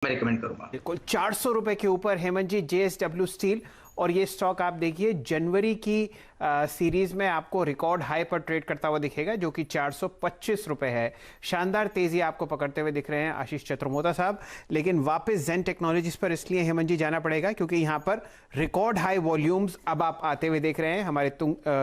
मैं रिकमेंड करूंगा। बिल्कुल 400 रुपए के ऊपर हेमंत जी जेएसडब्ल्यू स्टील। और ये स्टॉक आप देखिए जनवरी की सीरीज में आपको रिकॉर्ड हाई पर ट्रेड करता हुआ दिखेगा जो कि 425 रुपए है। शानदार तेजी आपको पकड़ते हुए दिख रहे हैं आशीष चतुर्मोता साहब। लेकिन वापस जेन टेक्नोलॉजीज पर इसलिए हेमंत जी जाना पड़ेगा क्योंकि यहां पर रिकॉर्ड हाई वॉल्यूम्स अब आप आते हुए देख रहे हैं। हमारे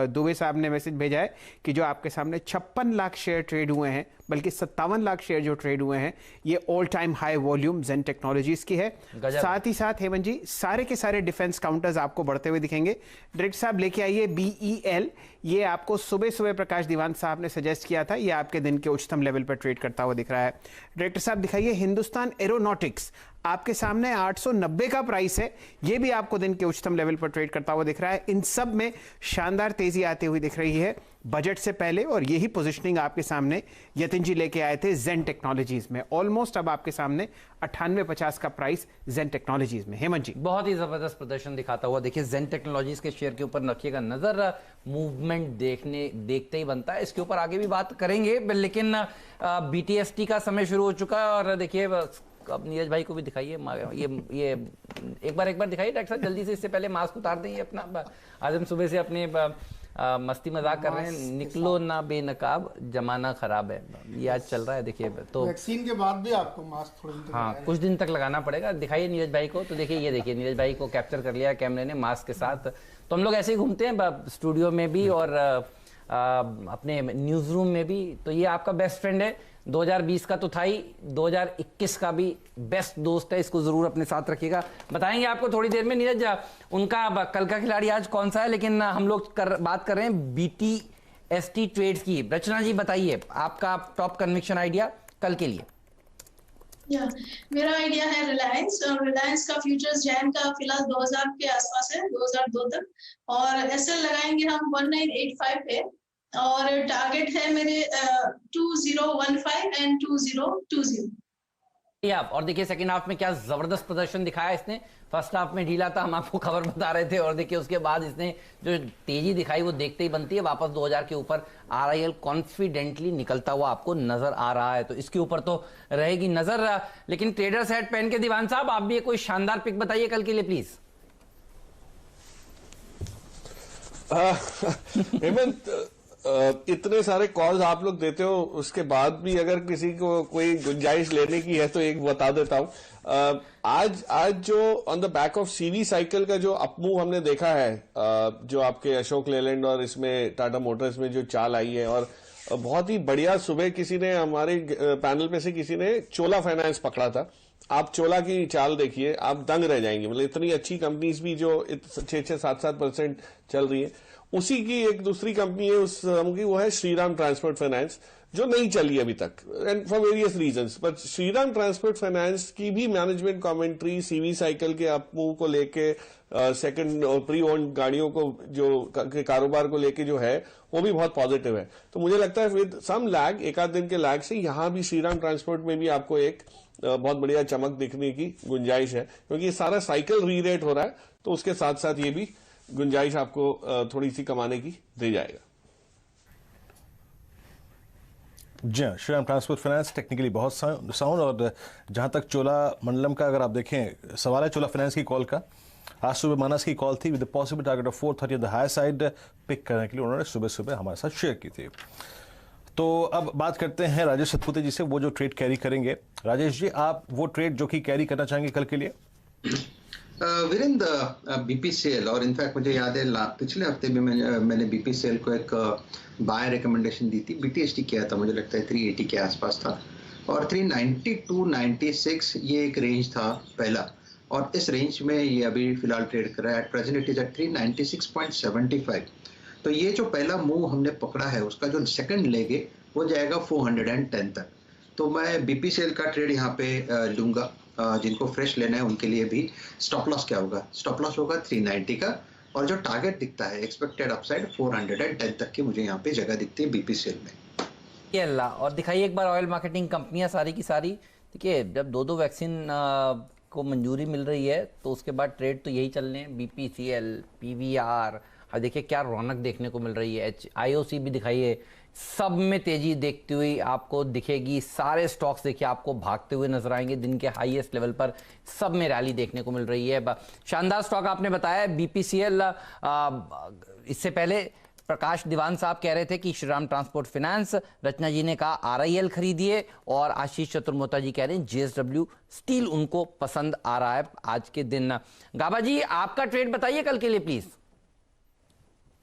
दुबे साहब ने मैसेज भेजा है कि जो आपके सामने 56 लाख शेयर ट्रेड हुए हैं, बल्कि 57 लाख शेयर जो ट्रेड हुए हैं, ये ऑल टाइम हाई वॉल्यूम जेन टेक्नोलॉजीज की है। साथ ही साथ हेमंत जी सारे के सारे डिफेंस काउंटर्स आपको बढ़ते हुए दिखेंगे। डायरेक्टर साहब लेके आइए बीईएल, ये आपको सुबह सुबह प्रकाश दीवान साहब ने सजेस्ट किया था, ये आपके दिन के उच्चतम लेवल पर ट्रेड करता हुआ दिख रहा है। डायरेक्टर साहब दिखाइए हिंदुस्तान एरोनॉटिक्स, आपके सामने 890 का प्राइस है, ये भी आपको दिन के उच्चतम लेवल पर ट्रेड करता हुआ दिख रहा है। इन सब में शानदार तेजी आती हुई दिख रही है बजट से पहले, और यही पोजीशनिंग आपके सामने यतिन जी लेके आए थे जेन टेक्नोलॉजीज में। ऑलमोस्ट अब आपके सामने 98-50 का प्राइस जेन टेक्नोलॉजीज में। हेमंत जी बहुत ही जबरदस्त प्रदर्शन दिखाता हुआ देखिए जेन टेक्नोलॉजीज के शेयर के ऊपर रखिएगा नजर, मूवमेंट देखते ही बनता है। इसके ऊपर आगे भी बात करेंगे, लेकिन बीटीएसटी का समय शुरू हो चुका है। और देखिए अब नीरज भाई को भी दिखाइए, ये एक बार दिखाइए डॉक्टर साहब जल्दी से, इससे पहले मास्क उतार दें। अपना आज हम सुबह से अपने मस्ती मजाक कर रहे हैं, निकलो ना बेनकाब जमाना खराब है, ये आज चल रहा है। देखिए तो वैक्सीन के बाद भी आपको मास्क थोड़ी दिन हाँ कुछ दिन तक लगाना पड़ेगा। दिखाइए नीरज भाई को, तो देखिए ये देखिए नीरज भाई को कैप्चर कर लिया कैमरे ने मास्क के साथ। तो हम लोग ऐसे ही घूमते हैं स्टूडियो में भी और अपने न्यूज रूम में भी। तो ये आपका बेस्ट फ्रेंड है, 2020 का तो था ही, 2021 का भी बेस्ट दोस्त है, इसको जरूर अपने साथ रखिएगा। बताएंगे आपको थोड़ी देर में नीरज उनका कल का खिलाड़ी आज कौन सा है, लेकिन हम लोग बात कर रहे हैं बीटीएसटी ट्रेड्स की। रचना जी बताइए आपका टॉप कन्विक्शन आइडिया कल के लिए। मेरा आइडिया है रिलायंस, और रिलायंस का फ्यूचर्स जैन का फिलहाल 2000 के आसपास है, 2002 तक। और एसएल लगाएंगे हम 1985 पे, और टारगेट है मेरे 2015 एंड 2020। और देखिए सेकंड हाफ में क्या जबरदस्त प्रदर्शन दिखाया इसने। फर्स्ट हाफ में ढीला था, हम आपको खबर बता रहे थे, और देखिए उसके बाद इसने जो तेजी दिखाई वो देखते ही बनती है। वापस 2000 के ऊपर आरआईएल कॉन्फिडेंटली निकलता हुआ आपको नजर आ रहा है, तो इसके ऊपर तो रहेगी नजर। लेकिन ट्रेडर्स हैट पहन के दीवान साहब आप भी कोई शानदार पिक बताइए कल के लिए प्लीज। हेमंत, इतने सारे कॉल्स आप लोग देते हो, उसके बाद भी अगर किसी को कोई गुंजाइश लेने की है तो एक बता देता हूं। आज जो on the back of CV cycle का जो अपमूव हमने देखा है, जो आपके अशोक लेलैंड और इसमें टाटा मोटर्स में जो चाल आई है, और बहुत ही बढ़िया। सुबह किसी ने हमारे पैनल पे से किसी ने चोला फाइनेंस पकड़ा था, आप चोला की चाल देखिए, आप दंग रह जाएंगे। मतलब इतनी अच्छी कंपनीज भी जो 6-7% चल रही है। उसी की एक दूसरी कंपनी है उस की, वो है श्रीराम ट्रांसपोर्ट फाइनेंस, जो नहीं चली अभी तक and for various reasons. But Shriram transport finance की भी मैनेजमेंट कमेंट्री सीवी साइकिल के अपमूव को लेके, सेकंड प्री ओन्ड गाड़ियों को जो के कारोबार को लेके जो है, वो भी बहुत पॉजिटिव है। तो मुझे लगता है विद सम लैग, एक आध दिन के लैग से, यहां भी श्रीराम ट्रांसपोर्ट में भी आपको एक बहुत बढ़िया चमक दिखने की गुंजाइश है, क्योंकि ये सारा साइकिल री रेट हो रहा है, तो उसके साथ साथ ये भी गुंजाइश आपको थोड़ी सी कमाने की दे जाएगा। जी हाँ, श्रीराम ट्रांसपोर्ट फाइनेंस टेक्निकली बहुत साउंड। और जहां तक चोला मंडलम का अगर आप देखें, सवाल है चोला फाइनेंस की कॉल का। आज सुबह मानस की कॉल थी with the possible target of 430 on the high side pick करने के लिए उन्होंने सुबह सुबह हमारे साथ शेयर की थी। तो अब बात करते हैं राजेश सतपुते जी से, वो जो ट्रेड कैरी करेंगे। राजेश जी, आप वो ट्रेड जो कि कैरी करना चाहेंगे कल के लिए। वीरेंद्र, बीपीसीएल, और इनफैक्ट मुझे याद है पिछले हफ्ते भी मैंने बीपीसीएल को एक बाय रिकमेंडेशन दी थी। बीटीएसटी किया था, मुझे लगता है 380 के आसपास था, और 390 to 96 ये एक रेंज था पहला, और इस रेंज में ये अभी फिलहाल ट्रेड कर रहा है। At present it is at 396.75। तो ये जो पहला मूव हमने पकड़ा है, उसका जो सेकंड लेग है वो जाएगा 410 तक। तो मैं बीपीसीएल का ट्रेड यहाँ पे लूंगा। जिनको फ्रेश लेना है उनके लिए भी स्टॉप लॉस क्या होगा, स्टॉप लॉस होगा 390 का, और जो टारगेट दिखता है एक्सपेक्टेड अपसाइड 410 तक की मुझे यहाँ पे जगह दिखती है बीपीसीएल में। ये अल्लाह। और दिखाइए एक बार ऑयल मार्केटिंग कंपनियां सारी की सारी। देखिए जब दो वैक्सीन को मंजूरी मिल रही है तो उसके बाद ट्रेड तो यही चलने हैं, बीपीसीएल, पीवीआर। और देखिए क्या रौनक देखने को मिल रही है। आईओसी भी दिखाइए, सब में तेजी देखती हुई आपको दिखेगी। सारे स्टॉक्स देखिए आपको भागते हुए नजर आएंगे दिन के हाईएस्ट लेवल पर, सब में रैली देखने को मिल रही है। शानदार स्टॉक आपने बताया बीपीसीएल। इससे पहले प्रकाश दीवान साहब कह रहे थे कि श्रीराम ट्रांसपोर्ट फाइनेंस, रचना जी ने कहा आरआईएल खरीदिए, और आशीष चतुर्मोता जी कह रहे हैं जेएसडब्ल्यू स्टील उनको पसंद आ रहा है आज के दिन। गाबा जी आपका ट्रेड बताइए कल के लिए प्लीज।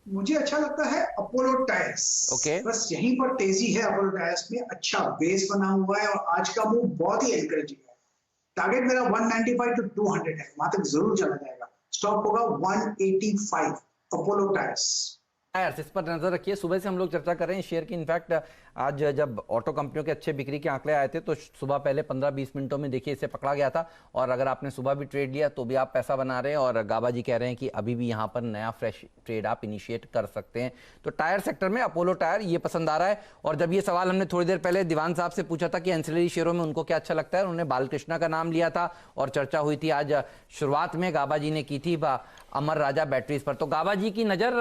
मुझे अच्छा लगता है अपोलो टायर्स। ओके। बस यहीं पर तेजी है अपोलो टायर्स में, अच्छा बेस बना हुआ है और आज का मूव बहुत ही एनकरेजिंग है। टारगेट मेरा 195 टू 200 है, वहां तक जरूर चला जाएगा। स्टॉक होगा 185 अपोलो टायर्स। इस पर नजर रखिए। सुबह से हम लोग चर्चा कर रहे हैं शेयर की। इनफैक्ट आज जब ऑटो कंपनियों के अच्छे बिक्री के आंकड़े आए थे तो सुबह पहले 15-20 मिनटों में देखिए इसे पकड़ा गया था, और अगर आपने सुबह भी ट्रेड लिया तो भी आप पैसा बना रहे हैं। और गाबा जी कह रहे हैं कि अभी भी यहां पर नया फ्रेश ट्रेड आप इनिशिएट कर सकते हैं। तो टायर सेक्टर में अपोलो टायर ये पसंद आ रहा है। और जब ये सवाल हमने थोड़ी देर पहले दीवान साहब से पूछा था कि एंसिलरी शेयरों में उनको क्या अच्छा लगता है, उन्होंने बालकृष्णा का नाम लिया था और चर्चा हुई थी आज शुरुआत में गाबा जी ने की थी अमर राजा बैटरीज पर। तो गाबा जी की नजर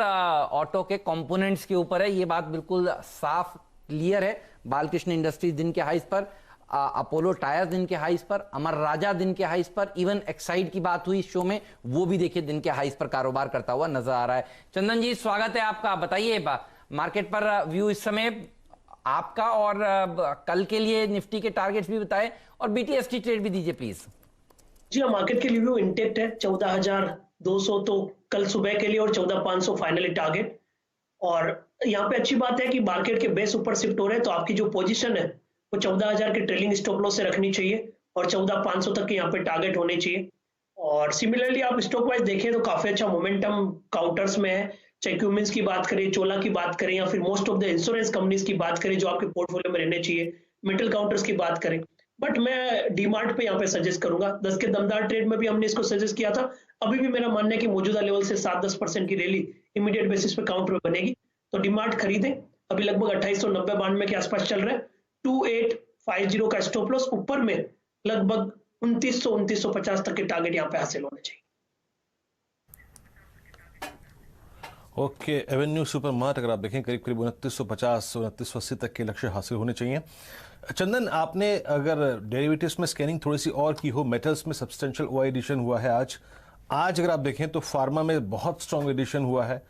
ऑटो के कंपोनेंट्स के ऊपर है, ये बात बिल्कुल साफ क्लियर है। बालकृष्ण इंडस्ट्रीज दिन के हाईस पर, अपोलो टायर्स दिन के हाईस पर, अमर राजा दिन के हाईस पर, इवन एक्साइड की बात हुई शो में, वो भी देखिए दिन के हाईस पर कारोबार करता हुआ नजर आ रहा है। चंदन जी स्वागत है आपका। बताइए मार्केट पर व्यू इस समय आपका, और कल के लिए निफ्टी के टारगेट्स भी बताएं और बीटीएसटी ट्रेड भी दीजिए प्लीज। जी हाँ, मार्केट के लिए व्यू इंटेक्ट है। 14,200 तो कल सुबह के लिए और 14,500 फाइनली टारगेट। और यहाँ पे अच्छी बात है कि मार्केट के बेस ऊपर शिफ्ट हो रहे हैं, तो आपकी जो पोजीशन है वो 14,000 के ट्रेलिंग स्टॉप लॉस से रखनी चाहिए और 14,500 तक के यहाँ पे टारगेट होने चाहिए। और सिमिलरली आप स्टॉक वाइज देखें तो काफी अच्छा मोमेंटम काउंटर्स में है, चाहे क्यूमिंस की बात करें, चोला की बात करें, या फिर most of the insurance companies की बात करें जो आपके पोर्टफोलियो में रहने चाहिए, मेटल काउंटर्स की बात करें। बट मैं डीमार्ट पे यहाँ पे सजेस्ट करूंगा। 10 के दमदार ट्रेड में भी हमने इसको सजेस्ट किया था। अभी भी मेरा मानना है कि मौजूदा लेवल से 7-10% की रैली इमीडिएट बेसिस पे काउंटर में बनेगी, तो डीमार्ट खरीदें। अभी लगभग 2890-92 के आसपास चल रहा है। 2850 का स्टॉप लॉस, ऊपर में लगभग 2900-2950 तक के टारगेट यहाँ पे हासिल होने चाहिए। ओके, एवेन्यू सुपरमार्ट अगर आप देखें करीब करीब 2950-2980 तक के लक्ष्य हासिल होने चाहिए। चंदन, आपने अगर डेरिवेटिव्स में स्कैनिंग थोड़ी सी और की हो, मेटल्स में सब्सटेंशियल ओआई एडिशन हुआ है आज अगर आप देखें तो फार्मा में बहुत स्ट्रॉन्ग एडिशन हुआ है।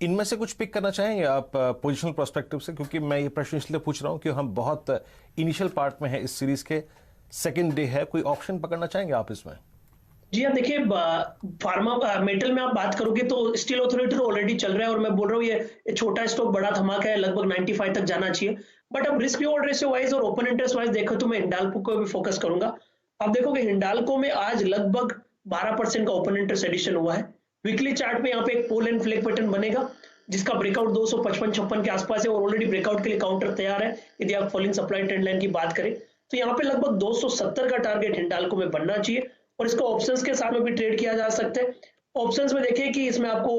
इनमें से कुछ पिक करना चाहेंगे आप पोजिशनल पर्सपेक्टिव से? क्योंकि मैं ये प्रश्न इसलिए पूछ रहा हूं कि हम बहुत इनिशियल पार्ट में है इस सीरीज के, सेकेंड डे है, कोई ऑप्शन पकड़ना चाहेंगे आप इसमें? जी हाँ, देखिए फार्मा मेटल में आप बात करोगे तो स्टील अथॉरिटी तो ऑलरेडी चल रहा है, और मैं बोल रहा हूँ ये छोटा स्टॉक बड़ा धमाका है, लगभग 95 तक जाना चाहिए। बट अब रिस्क रिवॉर्ड रेशियो वाइज और ओपन इंटरेस्ट वाइज देखो तो मैं हिंडाल्को को भी फोकस करूंगा। आप देखोगे हिंडाल्को में आज लगभग 12% का ओपन इंटरेस्ट एडिशन हुआ है। वीकली चार्ट में यहाँ पे एक पोल एंड फ्लैग पैटर्न बनेगा जिसका ब्रेकआउट 255-56 के आसपास है, और ऑलरेडी ब्रेकआउट के लिए काउंटर तैयार है। यदि आप फॉलिंग सप्लाई ट्रेंड लाइन की बात करें तो यहाँ पे लगभग 270 का टारगेट हिंडाल्को में बनना चाहिए, और इसको ऑप्शंस के साथ में भी ट्रेड किया जा सकता है। ऑप्शंस में देखिए कि इसमें आपको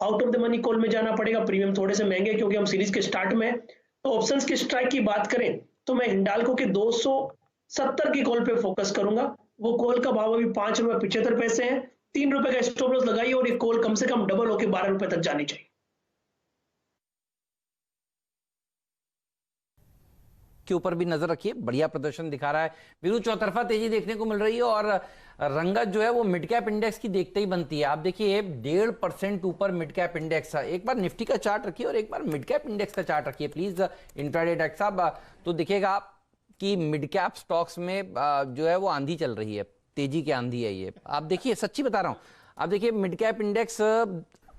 out of the money call में जाना पड़ेगा, प्रीमियम थोड़े से महंगे क्योंकि हम सीरीज के स्टार्ट में है। तो ऑप्शंस की स्ट्राइक की बात करें तो मैं हिंडाल्को के 270 की कॉल पे फोकस करूंगा। वो कॉल का भाव अभी ₹5.75 है। ₹3 का स्टॉप लॉस लगाइए और ये कॉल कम से कम डबल होकर ₹12 तक जानी चाहिए। के ऊपर भी नजर रखिए, बढ़िया प्रदर्शन दिखा रहा है। वीरू चौतरफा तेजी देखने को मिल रही है, और रंगत जो है वो मिड कैप इंडेक्स की देखते ही बनती है। आप देखिए 1.5% ऊपर मिड कैप इंडेक्स है। एक बार निफ्टी का चार्ट रखिए और एक बार मिड कैप इंडेक्स का चार्ट रखिए प्लीज इंट्राडे डेस्क साहब, तो दिखेगा कि मिड कैप स्टॉक्स में जो है वो आंधी चल रही है, तेजी की आंधी है ये। आप देखिए, सच्ची बता रहा हूं, आप देखिए मिड कैप इंडेक्स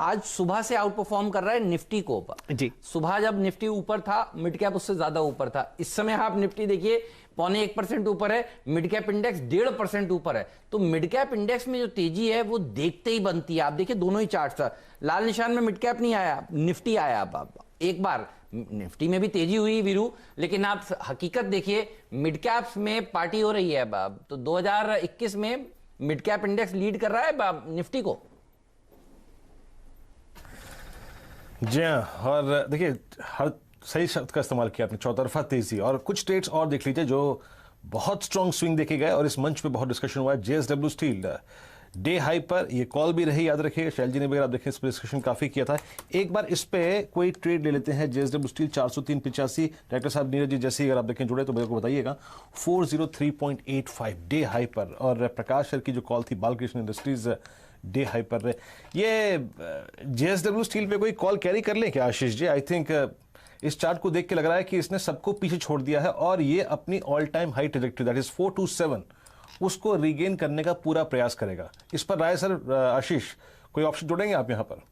आज सुबह से आउट परफॉर्म कर रहा है निफ्टी को जी। सुबह जब निफ्टी ऊपर था, मिड कैप उससे ज्यादा ऊपर था। इस समय आप निफ्टी देखिए 0.25% ऊपर है, मिड कैप इंडेक्स 1.5% ऊपर है। तो मिड कैप इंडेक्स में जो तेजी है वो देखते ही बनती है। आप देखिए दोनों ही चार्ट्स, लाल निशान में मिड कैप नहीं आया, निफ्टी आया। अब एक बार निफ्टी में भी तेजी हुई वीरू, लेकिन आप हकीकत देखिए मिड कैप्स में पार्टी हो रही है। अब तो 2021 में मिड कैप इंडेक्स लीड कर रहा है निफ्टी को। जी हाँ, और देखिए हर सही शब्द का इस्तेमाल किया आपने, चौतरफा तेजी। और कुछ ट्रेड्स और देख लीजिए जो बहुत स्ट्रॉन्ग स्विंग देखे गए और इस मंच पे बहुत डिस्कशन हुआ है। जेएसडब्ल्यू स्टील डे हाई पर ये कॉल भी रही, याद रखिएगा। शैल जी ने भी अगर आप देखें इस पर डिस्कशन काफी किया था। एक बार इस पे कोई ट्रेड ले लेते हैं। JSW steel 403.85। डायरेक्टर साहब नीरज जी जैसे ही अगर आप देखें जुड़े तो मेरे को बताइएगा। 403.85 डे हाई पर। और प्रकाश सर की जो कॉल थी बालकृष्ण इंडस्ट्रीज डे हाई पर रहे। ये जेएसडब्ल्यू स्टील पे कोई कॉल कैरी कर ले क्या आशीष जी? आई थिंक इस चार्ट को देख के लग रहा है कि इसने सबको पीछे छोड़ दिया है और ये अपनी all time high trajectory that is 427 उसको रिगेन करने का पूरा प्रयास करेगा। इस पर राय सर, आशीष कोई ऑप्शन जोड़ेंगे आप यहां पर?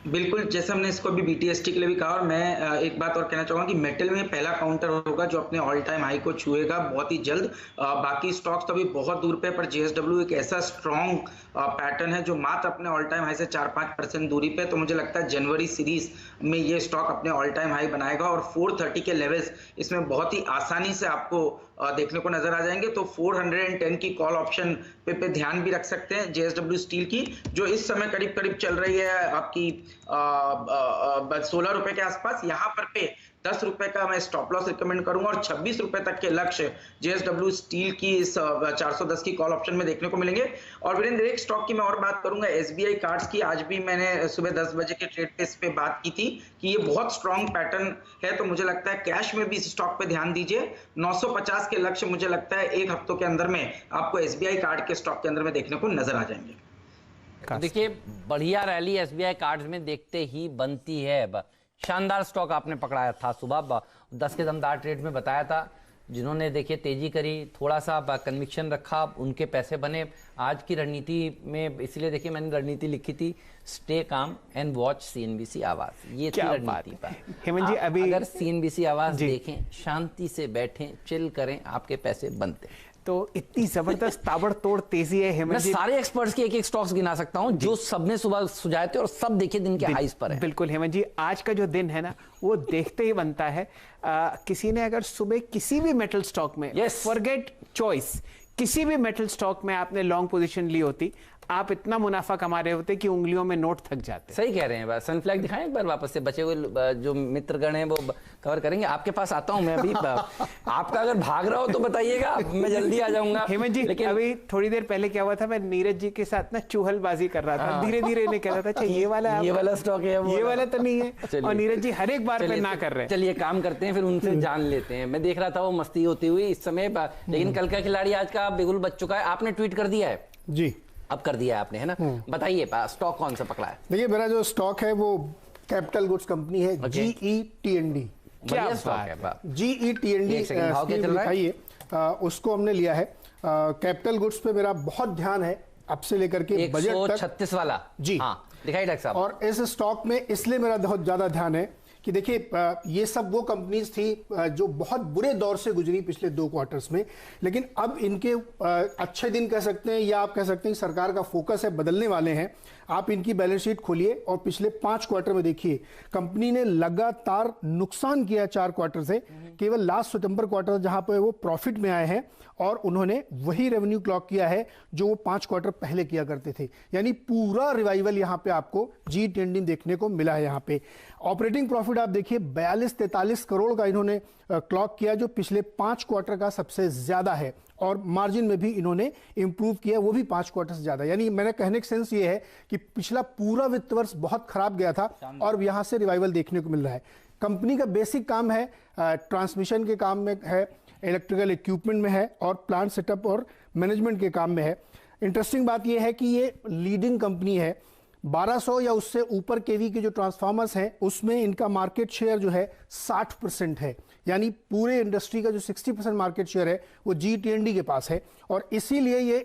बिल्कुल, जैसे हमने इसको भी बीटीएसटी के लिए भी कहा, और मैं एक बात और कहना चाहूंगा कि मेटल में पहला काउंटर होगा जो अपने ऑल टाइम हाई को छुएगा बहुत ही जल्द। बाकी स्टॉक्स तो अभी बहुत दूर पे, पर जेएसडब्ल्यू एक ऐसा स्ट्रॉन्ग पैटर्न है जो मात्र अपने ऑल टाइम हाई से 4-5% दूरी पे। तो मुझे लगता है जनवरी सीरीज में ये स्टॉक अपने ऑल टाइम हाई बनाएगा और 430 के लेवल्स इसमें बहुत ही आसानी से आपको देखने को नजर आ जाएंगे। तो 410 की कॉल ऑप्शन पे ध्यान भी रख सकते हैं जेएसडब्ल्यू स्टील की, जो इस समय करीब करीब चल रही है आपकी 16 रुपए के आसपास। यहाँ पर 10 रुपए का मैं स्टॉप लॉस रिकमेंड करूंगा और 26 रुपए तक के लक्ष्य जेएसडब्ल्यू स्टील की इस 410 की कॉल ऑप्शन में देखने को मिलेंगे। और वीरेंद्र, एक स्टॉक की मैं और बात करूंगा, एसबीआई कार्ड्स की। आज भी मैंने सुबह 10 बजे के ट्रेड पे इस पे बात की थी कि ये बहुत स्ट्रॉन्ग पैटर्न है। तो मुझे लगता है कैश में भी इस स्टॉक पे ध्यान दीजिए। 950 के लक्ष्य मुझे लगता है एक हफ्तों के अंदर में आपको एसबीआई कार्ड के स्टॉक के अंदर में देखने को नजर आ जाएंगे। देखिए, बढ़िया रैली एसबीआई कार्ड्स में देखते ही बनती है। शानदार स्टॉक आपने पकड़ाया था सुबह 10 के दमदार ट्रेड में बताया था। जिन्होंने देखिए तेजी करी, थोड़ा सा कन्विक्शन रखा, उनके पैसे बने। आज की रणनीति में इसलिए देखिए मैंने रणनीति लिखी थी, stay calm and watch CNBC आवाज। ये थी रणनीति पर। हेमंत जी, अभी अगर सीएनबीसी आवाज देखें, शांति से बैठें, चिल करें, आपके पैसे बनते हैं। तो इतनी जबरदस्त ताबड़तोड़ तेजी है हेमंत जी। मैं सारे एक्सपर्ट्स के एक स्टॉक्स गिना सकता हूं जो सबने सुबह सुझाए थे और सब देखिए दिन के हाईज पर है। बिल्कुल हेमंत जी, आज का जो दिन है ना वो देखते ही बनता है। किसी ने अगर सुबह किसी भी मेटल स्टॉक में, फॉरगेट चॉइस, किसी भी मेटल स्टॉक में आपने लॉन्ग पोजीशन ली होती, आप इतना मुनाफा कमा रहे होते कि उंगलियों में नोट थक जाते। सही कह रहे हैं। सनफ्लैग दिखाएं एक बार वापस से, बचे हुए जो मित्रगण हैं वो कवर करेंगे। आपके पास आता हूं मैं अभी। आपका अगर भाग रहा हो तो बताइएगा, मैं जल्दी आ जाऊंगा। हेमंत जी, लेकिन अभी थोड़ी देर पहले क्या हुआ था, मैं नीरज जी के साथ ना चूहलबाजी कर रहा था। धीरे धीरे इन्हें कह रहा था अच्छा ये वाला स्टॉक है, ये वाला तो नहीं है। और नीरज जी हर एक बार पे ना कर रहे हैं। चलिए काम करते हैं, फिर उनसे जान लेते हैं। मैं देख रहा था वो मस्ती होती हुई इस समय, लेकिन कल का खिलाड़ी आज का बिगुल बच चुका है। आपने ट्वीट कर दिया है जी, अब कर दिया है आपने, है ना? बताइए स्टॉक कौन सा पकड़ा है? देखिए मेरा जो स्टॉक है वो कैपिटल गुड्स कंपनी है, GETND। क्या स्टॉक है? GETND दिखाइए, उसको हमने लिया है। कैपिटल गुड्स पे मेरा बहुत ध्यान है अब से लेकर के बजट तक। 136 वाला जी हाँ, दिखाइए डॉक्टर साहब। और इस स्टॉक में इसलिए मेरा बहुत ज्यादा ध्यान है कि देखिए ये सब वो कंपनीज थी जो बहुत बुरे दौर से गुजरी पिछले 2 क्वार्टर्स में, लेकिन अब इनके अच्छे दिन कह सकते हैं या आप कह सकते हैं सरकार का फोकस है बदलने वाले हैं। आप इनकी बैलेंस शीट खोलिए और पिछले 5 क्वार्टर में देखिए कंपनी ने लगातार नुकसान किया 4 क्वार्टर से। केवल लास्ट सितंबर क्वार्टर जहां पर वो प्रॉफिट में आए हैं और उन्होंने वही रेवेन्यू क्लॉक किया है जो वो 5 क्वार्टर पहले किया करते थे। यानी पूरा रिवाइवल यहां पे आपको GETND देखने को मिला है। यहां पे ऑपरेटिंग प्रॉफिट आप देखिए 42-43 करोड़ का इन्होंने क्लॉक किया, जो पिछले 5 क्वार्टर का सबसे ज्यादा है। और मार्जिन में भी इन्होंने इंप्रूव किया, वो भी 5 क्वार्टर से ज्यादा। यानी मैंने कहने का सेंस ये है कि पिछला पूरा वित्त वर्ष बहुत खराब गया था और यहां से रिवाइवल देखने को मिल रहा है। कंपनी का बेसिक काम है, ट्रांसमिशन के काम में है, इलेक्ट्रिकल इक्विपमेंट में है और प्लांट सेटअप और मैनेजमेंट के काम में है। इंटरेस्टिंग बात यह है कि ये लीडिंग कंपनी है। 1200 या उससे ऊपर केवी के जो ट्रांसफार्मर्स हैं उसमें इनका मार्केट शेयर जो है 60% है। यानी पूरे इंडस्ट्री का जो 60% मार्केट शेयर है वो GETND के पास है और इसीलिए ये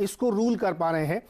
इसको रूल कर पा रहे हैं।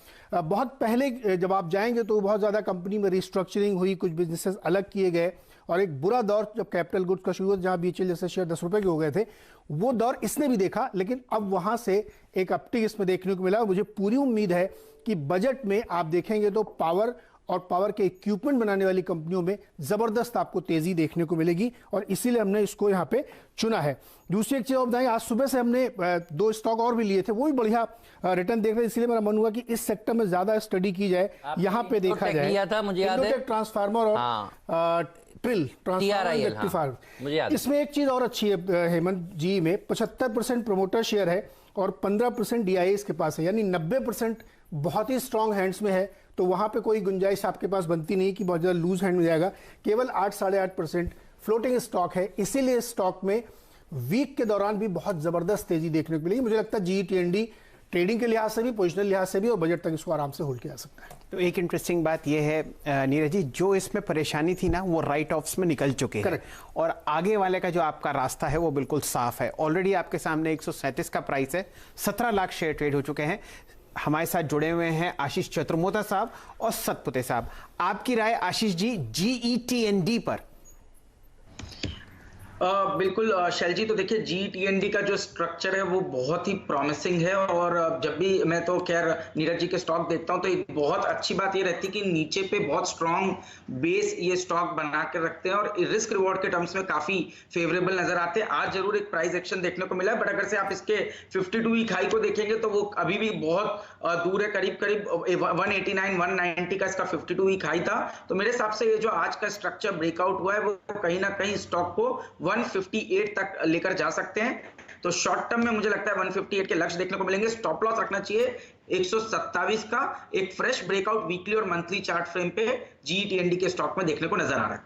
बहुत पहले जब आप जाएंगे तो बहुत ज़्यादा कंपनी में रिस्ट्रक्चरिंग हुई, कुछ बिजनेसेस अलग किए गए और एक बुरा दौर जब कैपिटल गुड्स का शुरू हुआ जहां BHEL जैसे शेयर 10 रुपए के हो गए थे, वो दौर इसने भी देखा। लेकिन अब वहां से एक अपटिक इसमें देखने को मिला। मुझे पूरी उम्मीद है कि बजट में आप देखेंगे तो पावर और पावर के इक्विपमेंट बनाने वाली कंपनियों में जबरदस्त आपको तेजी देखने को मिलेगी और इसीलिए हमने इसको यहाँ पे चुना है। दूसरी एक चीज और बताएं, आज सुबह से हमने 2 स्टॉक और भी लिए थे, वो भी बढ़िया रिटर्न देख रहे हैं। इसलिए मेरा मन हुआ कि इस सेक्टर में ज्यादा स्टडी की जाए, यहाँ पे देखा जाए। मुझे याद है ट्रांसफार्मर और ट्रिल ट्रांसफार्मर। इसमें एक चीज और अच्छी है हेमंत जी, में 75% प्रमोटर शेयर है और 15% DIA इसके पास है, यानी 90% बहुत ही स्ट्रांग हैंड्स में है। तो वहां पे कोई गुंजाइश आपके पास बनती नहीं कि बहुत ज़्यादा लूज हैंड में जाएगा। केवल 8-8.5% फ्लोटिंग स्टॉक है, इसीलिए स्टॉक में वीक के दौरान भी बहुत जबरदस्त तेजी देखने को मिलेगी। मुझे लगता है GE-T&D ट्रेडिंग के लिहाज से भी, पोजिशनल लिहाज से भी और बजट तक इसको आराम से होल्ड किया जा सकता है। तो एक इंटरेस्टिंग बात यह है नीरज जी, जो इसमें परेशानी थी ना वो राइट ऑफ्स में निकल चुके हैं और आगे वाले का जो आपका रास्ता है वो बिल्कुल साफ है। ऑलरेडी आपके सामने 137 का प्राइस है, 17 लाख शेयर ट्रेड हो चुके हैं। हमारे साथ जुड़े हुए हैं आशीष चतुर्मोता साहब और सतपुते साहब। आपकी राय आशीष जी GE-T&D पर? बिल्कुल शैल जी, तो देखिए GE-T&D का जो स्ट्रक्चर है वो बहुत ही प्रॉमिसिंग है और जब भी मैं तो खैर नीरज जी के स्टॉक देखता हूं तो एक बहुत अच्छी बात ये रहती है कि नीचे पे बहुत स्ट्रांग बेस ये स्टॉक बना कर रखते हैं और रिस्क रिवॉर्ड के टर्म्स में काफी फेवरेबल नजर आते हैं। आज जरूर एक प्राइस एक्शन देखने को मिला है, बट अगर से आप इसके 52 वीक हाई को देखेंगे तो वो अभी भी बहुत दूर है, करीब करीब 189-190 का इसका 52 वीक हाई था। तो मेरे हिसाब से ये जो आज का स्ट्रक्चर ब्रेकआउट हुआ है वो कहीं ना कहीं स्टॉक को 158 तक लेकर जा सकते हैं। तो शॉर्ट टर्म में मुझे लगता है 158 के लक्ष्य देखने को मिलेंगे। स्टॉप लॉस रखना चाहिए 127 का। एक फ्रेश ब्रेकआउट वीकली और मंथली चार्ट फ्रेम पे GE-T&D के स्टॉक में देखने को नजर आ रहा है।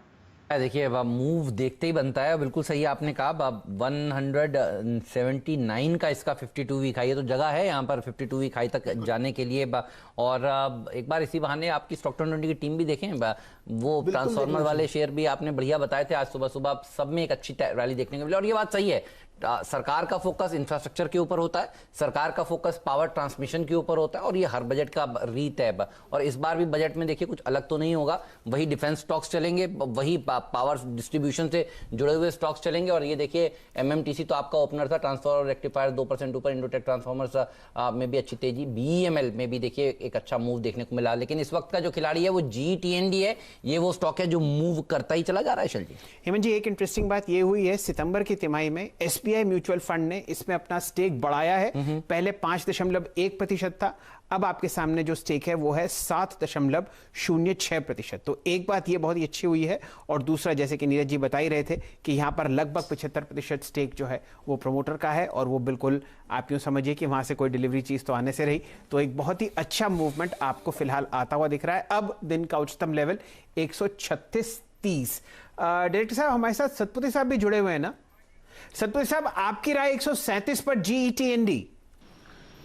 देखिए मूव देखते ही बनता है, बिल्कुल सही आपने कहा। 179 का इसका 52 वीक हाई है, तो जगह है यहाँ पर 52 वीक हाई तक जाने के लिए। और एक बार इसी बहाने आपकी स्टॉक 20 की टीम भी देखें, वो ट्रांसफॉर्मर वाले शेयर भी आपने बढ़िया बताए थे। आज सुबह सुबह सब में एक अच्छी रैली देखने को मिली और ये बात सही है। सरकार का फोकस इंफ्रास्ट्रक्चर के ऊपर होता है, सरकार का फोकस पावर ट्रांसमिशन के ऊपर होता है और ये हर बजट का रीत है। और इस बार भी बजट में देखिए कुछ अलग तो नहीं होगा, वही डिफेंस स्टॉक्स चलेंगे, वही पावर डिस्ट्रीब्यूशन से जुड़े हुए स्टॉक्स चलेंगे। और ये देखिए MMTC तो आपका ओपनर था, ट्रांसफॉर्मर रेक्टिफायर 2% ऊपर, इंडोटेक ट्रांसफॉर्मर्स में भी अच्छी तेजी, BEML में भी देखिए एक अच्छा मूव देखने को मिला। लेकिन इस वक्त का जो खिलाड़ी है वो GE-T&D है, ये वो स्टॉक है जो मूव करता ही चला जा रहा है। शैल जी, हेमंत जी, एक इंटरेस्टिंग बात ये हुई है सितंबर की तिमाही में SBI म्यूचुअल फंड ने इसमें अपना स्टेक बढ़ाया है। पहले 5.1% था, अब आपके सामने जो स्टेक है वो है 7.06%। तो एक बात ये बहुत ही अच्छी हुई है और दूसरा, जैसे कि नीरज जी बता ही रहे थे कि यहां पर लगभग 75% स्टेक जो है वो प्रमोटर का है और वो बिल्कुल आप यूं समझिए कि वहां से कोई डिलीवरी चीज तो आने से रही। तो एक बहुत ही अच्छा मूवमेंट आपको फिलहाल आता हुआ दिख रहा है। अब दिन का उच्चतम लेवल 136.30। डायरेक्टर साहब हमारे साथ सतपुते साहब भी जुड़े हुए हैं ना? सतपुते साहब, आपकी राय 137 पर GE-T&D?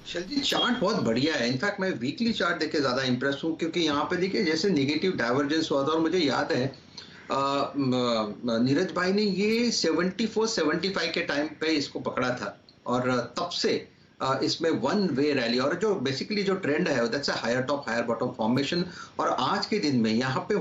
शैल जी, चार्ट बहुत बढ़िया है। इनफैक्ट मैं वीकली चार्ट देख के ज्यादा इंप्रेस हूँ क्योंकि यहाँ पे देखिए जैसे नेगेटिव डाइवर्जेंस हुआ था और मुझे याद है नीरज भाई ने ये 74-75 के टाइम पे इसको पकड़ा था और तब से इसमें वन वे रैली और जो बेसिकली जो ट्रेंड है that's a higher top higher bottom formation. और आज के दिन में यहाँ पे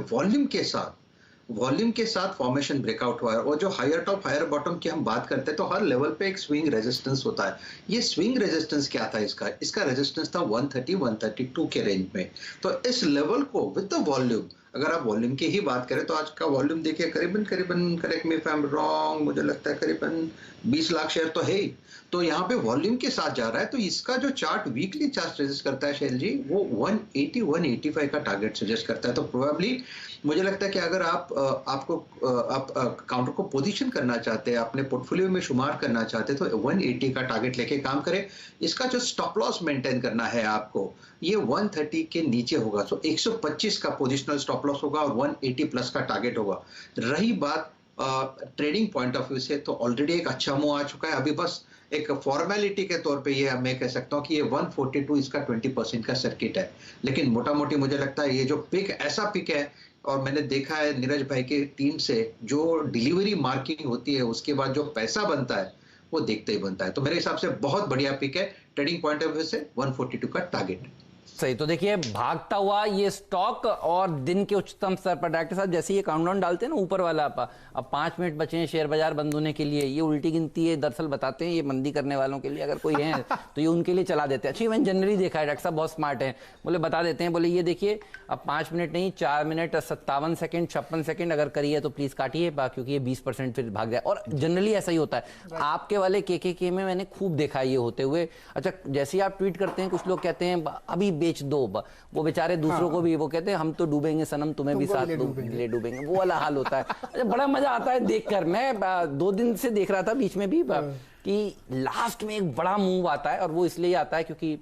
वॉल्यूम के साथ फॉर्मेशन ब्रेकआउट हुआ है और जो हायर टॉप हायर बॉटम की हम बात करते हैं तो हर लेवल पे एक स्विंग रेजिस्टेंस होता है। ये स्विंग रेजिस्टेंस क्या था? इसका रेजिस्टेंस था 130-132 के रेंज में। तो इस लेवल को विद द वॉल्यूम, अगर आप वॉल्यूम की ही बात करें तो आज का वॉल्यूम देखिए करीबन correct me if I am wrong, मुझे लगता है करीबन 20 लाख शेयर तो है ही। तो यहाँ पे वॉल्यूम के साथ जा रहा है। तो इसका जो चार्ट वीकली चार्ट सजेस्ट करता है शैल जी, वो 180-185 का टारगेट सजेस्ट करता है। तो प्रोबेबली मुझे लगता है कि अगर आप काउंटर को पोजीशन करना चाहते हैं, अपने पोर्टफोलियो में शुमार करना चाहते हैं तो 180 का टारगेट लेके काम करें। इसका जो स्टॉप लॉस मेंटेन करना है आपको, ये 130 के नीचे होगा। तो 125 का पोजिशनल स्टॉप लॉस होगा और 180 प्लस का टारगेट होगा। रही बात ट्रेडिंग पॉइंट ऑफ व्यू से, तो ऑलरेडी एक अच्छा मूव आ चुका है। अभी बस एक फॉर्मेलिटी के तौर पे ये मैं कह सकता हूँ कि ये 142 इसका 20% का सर्किट है। लेकिन मोटा मोटी मुझे लगता है ये जो पिक ऐसा पिक है, और मैंने देखा है नीरज भाई की टीम से जो डिलीवरी मार्किंग होती है उसके बाद जो पैसा बनता है वो देखते ही बनता है। तो मेरे हिसाब से बहुत बढ़िया पिक है। ट्रेडिंग पॉइंट ऑफ व्यू से 142 का टारगेट। सही। तो देखिए भागता हुआ ये स्टॉक और दिन के उच्चतम स्तर पर डायरेक्टर साहब जैसे ये काउंटडाउन डालते हैं ना ऊपर वाला, अब 5 मिनट बचे हैं शेयर बाजार बंद होने के लिए, ये उल्टी गिनती है दरअसल बताते हैं ये मंदी करने वालों के लिए, अगर कोई है तो ये उनके लिए चला देते हैं। अच्छा मैंने जनरली देखा है, डॉक्टर साहब बहुत स्मार्ट है, बोले बता देते हैं, बोले ये देखिए अब 5 मिनट नहीं 4 मिनट 57 सेकंड 56 सेकंड अगर करिए तो प्लीज काटिए, क्योंकि ये 20% फिर भाग जाए। और जनरली ऐसा ही होता है। आपके वाले के में मैंने खूब देखा ये होते हुए। अच्छा जैसे आप ट्वीट करते हैं कुछ लोग कहते हैं अभी बेच दो, वो बेचारे दूसरों को भी वो कहते हैं हम तो डूबेंगे सनम तुम्हें भी साथ ले डूबेंगे, वो वाला हाल होता है। अच्छा बड़ा मजा आता है देखकर। मैं 2 दिन से देख रहा था बीच में भी कि लास्ट में एक बड़ा मूव आता है, और वो इसलिए आता है क्योंकि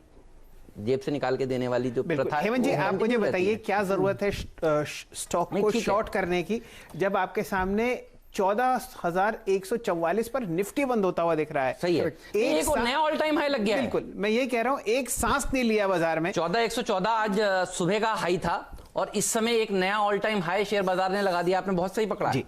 जेब से निकाल के देने वाली जो प्रथा है। हेमंत जी, आप मुझे बताइए क्या जरूरत है स्टॉक को शॉर्ट करने की, जब आपके सामने 14,144 पर निफ्टी बंद होता हुआ दिख रहा है। सही है, एक और नया ऑल टाइम हाई लग गया है। बिल्कुल, मैं ये कह रहा हूं, एक सांस नहीं लिया बाजार में। 14,114 आज सुबह का हाई था, और इस समय एक नया ऑल टाइम हाई शेयर बाजार ने लगा दिया। आपने बहुत सही पकड़ा जी,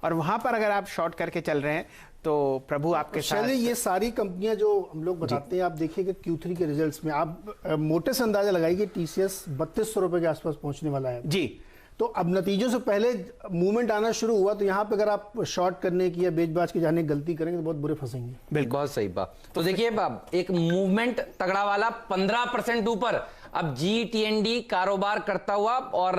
और वहां पर अगर आप शॉर्ट करके चल रहे हैं तो प्रभु आपके साथ। ये सारी कंपनियां जो हम लोग बताते हैं, आप देखिएगा Q3 के रिजल्ट्स में आप मोटे से अंदाजा लगाइए TCS 3200 रुपए के आसपास पहुंचने वाला है जी। तो अब नतीजों से पहले मूवमेंट आना शुरू हुआ, तो यहाँ पे अगर आप शॉर्ट करने की या बेच-बाच के जाने की गलती करेंगे तो बहुत बुरे फंसेंगे। बिल्कुल, बहुत सही बात। तो देखिए एक मूवमेंट तगड़ा वाला 15% ऊपर अब GTND कारोबार करता हुआ, और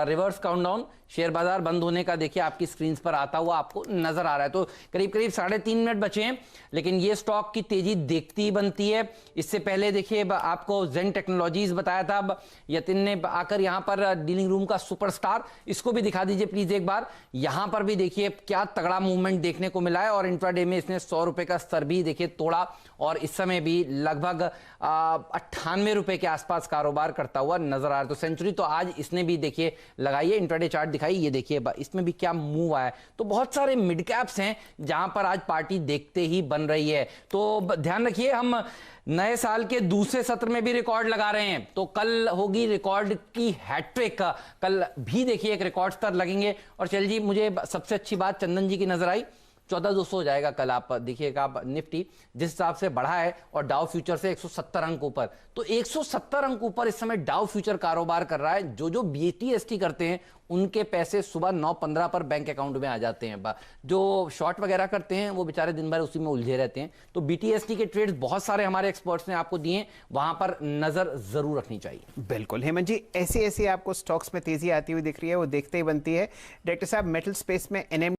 रिवर्स काउंटडाउन शेयर बाजार बंद होने का देखिए आपकी स्क्रीन पर आता हुआ आपको नजर आ रहा है। तो करीब करीब 3.5 मिनट बचे हैं, लेकिन ये स्टॉक की तेजी देखती ही बनती है। इससे पहले देखिए आपको जेन टेक्नोलॉजीज बताया था, अब यतिन ने आकर यहां पर डीलिंग रूम का सुपरस्टार, इसको भी दिखा दीजिए प्लीज एक बार। यहां पर भी देखिए क्या तगड़ा मूवमेंट देखने को मिला है, और इंट्राडे में इसने 100 रुपए का स्तर भी देखिए तोड़ा, और इस समय भी लगभग 98 रुपए के आसपास कारोबार करता हुआ नजर आ रहा है। तो सेंचुरी तो आज इसने भी देखिए लगाई है। इंट्राडे चार्ट दिखाई, ये देखिए इसमें भी क्या मूव आया है। तो बहुत सारे मिड कैप्स हैं जहां पर आज पार्टी देखते ही बन रही है। तो ध्यान रखिए, हम नए साल के दूसरे सत्र में भी रिकॉर्ड लगा रहे हैं, तो कल होगी रिकॉर्ड की हैट्रिक। कल भी देखिए एक रिकॉर्ड स्तर लगेंगे। और चल जी, मुझे सबसे अच्छी बात चंदन जी की नजर आई, 14,200 हो जाएगा कल। आप देखिएगा आप निफ्टी जिस हिसाब से बढ़ा है, और डाउ फ्यूचर से 170 अंक ऊपर, तो 170 अंक ऊपर इस समय डाउ फ्यूचर कारोबार कर रहा है। जो BTST करते हैं उनके पैसे सुबह 9:15 पर बैंक अकाउंट में आ जाते हैं। जो शॉर्ट वगैरह करते हैं वो बेचारे दिन भर उसी में उलझे रहते हैं। तो BTST के ट्रेड्स बहुत सारे हमारे एक्सपर्ट्स ने आपको दिए, वहां पर नजर जरूर रखनी चाहिए। बिल्कुल हेमंत जी, ऐसी आपको स्टॉक्स में तेजी आती हुई दिख रही है, वो देखते ही बनती है। डायरेक्टर साहब, मेटल स्पेस में NMD